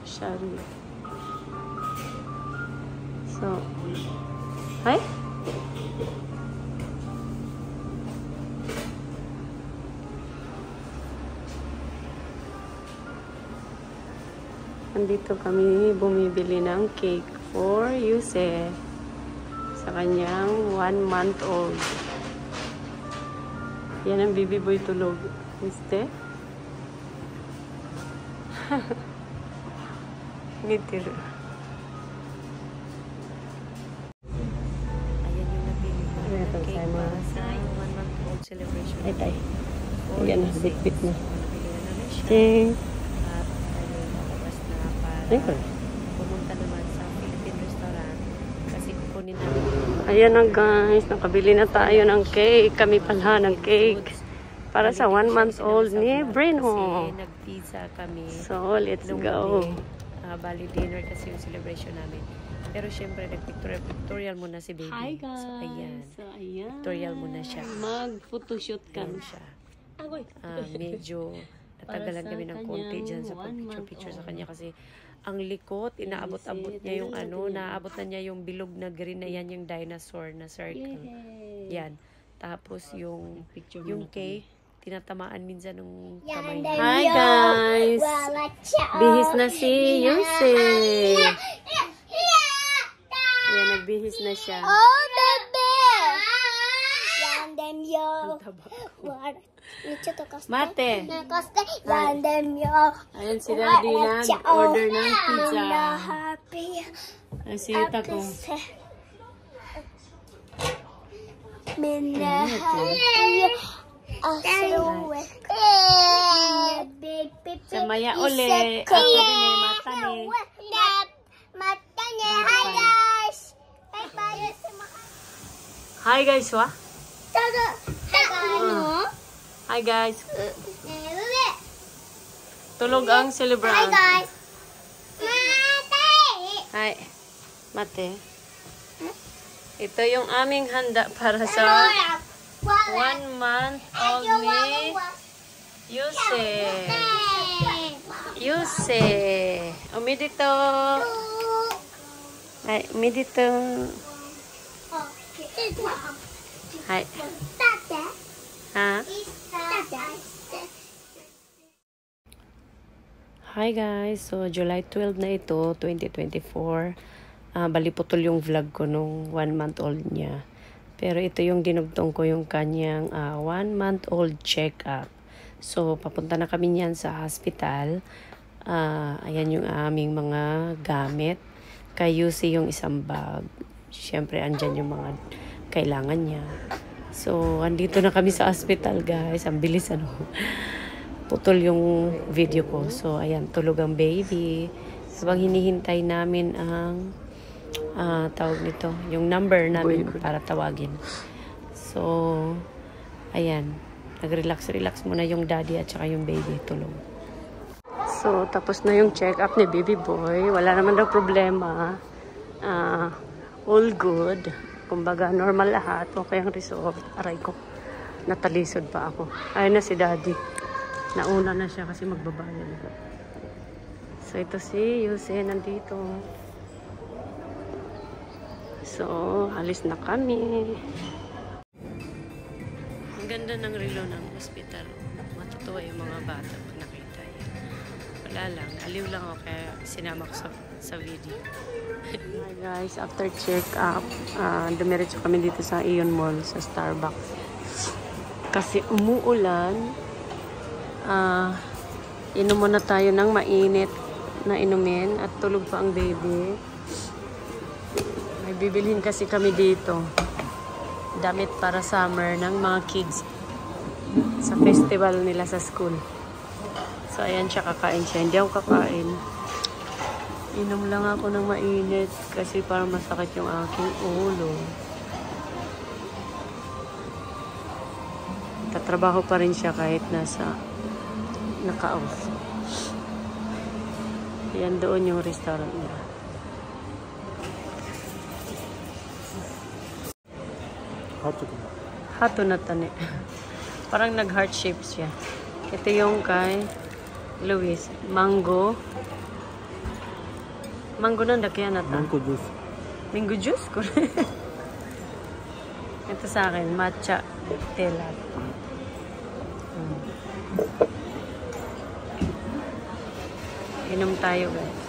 Shari. So, hi? Nandito kami bumibili ng cake for Yuse sa kanyang 1-month-old. Yan ang baby boy tulog. Miste? Ngitir. Ayan yung nabili ko ng cake para sa 1-month-old celebration. Ay, tay. Ayan na, bit-bit na. Nabili na namin siya. Ting. At ayun, nakabas na para pumunta naman sa Philippine restaurant kasi kukunin namin yung Ayan na guys, nakabili na tayo ng cake. Kami pala ng cake. Para sa 1-month-old ni Brino. Kasi nag-pizza kami. So, let's go. Bali dinner kasi yung celebration namin. Pero syempre, nag-pictorial muna si baby. Hi guys. So, ayan. Ayan. Pictorial muna siya. Mag-photoshoot Ayan kami. siya. Medyo natagalan kami ng konti dyan sa picture-picture sa kanya kasi ang likot, inaabot-abot niya yung naabot na niya yung bilog na green na yan, yung dinosaur na circle. Yan. Tapos yung cake, tinatamaan minsan ng kamay niya. Hi guys! Bihis na si Yuse. Ayan, nagbihis na siya. Oh, bebe! Random yo. Mate! Random yo. Ayan si Daddy nag-order ng pizza. Happy. Ay, si Yuta ko. Sa maya uli. Ako din eh, mata ni. Mata ni. Hi guys. Bye-bye. Hi guys, wa? Ano? Hi guys. Tulog ang Hi celebrant. guys. Mate. Hi. Mate. Ito yung aming handa para sa 1-month-old ni Yuse. Yuse. Umi dito. Ay, umi dito. Hi. Ha? Hi guys. So, July 12 na ito, 2024. Bali putol yung vlog ko nung 1-month-old niya. Pero ito yung dinugtong ko yung kanyang 1-month-old check-up. So, papunta na kami niyan sa hospital. Ayan yung aming mga gamit. Kay Yuse yung isang bag. Siyempre, andyan yung mga kailangan niya. So, andito na kami sa hospital, guys. Ang bilis, putol yung video ko. So, ayan, tulog ang baby. Habang hinihintay namin ang tawag nito, yung number namin para tawagin. So, ayan. Nag-relax muna yung daddy at saka yung baby tulog. So, tapos na yung check-up ni baby boy. Wala naman daw problema. All good. Kumbaga, normal lahat. Okay ang result. Aray ko. Natalisod pa ako. Ayun na si daddy. Nauna na siya kasi magbabayad. So, ito si Yuse nandito. So, alis na kami. Ang ganda ng relo ng hospital. Matutuwa yung mga bata pag nakita yan. Wala lang. Aliw lang ako kaya sinama ko sa video. Hi guys, after check-up, dumiretso kami dito sa Aeon Mall, sa Starbucks. Kasi umuulan, inom muna tayo ng mainit na inumin at tulog pa ang baby. May bibilhin kasi kami dito. Damit para summer ng mga kids sa festival nila sa school. So, ayan siya, kakain siya. Hindi ako kakain. Inom lang ako ng mainit kasi parang masakit yung aking ulo. Tatrabaho pa rin siya kahit naka-off. Yan doon yung restaurant nila. Hato na tani. Parang nag-heart shape siya. Ito yung kay Luis, mango. Mango na kaya na ta. Mango juice. Mango juice? Ito sa akin, matcha tela. Inom tayo guys.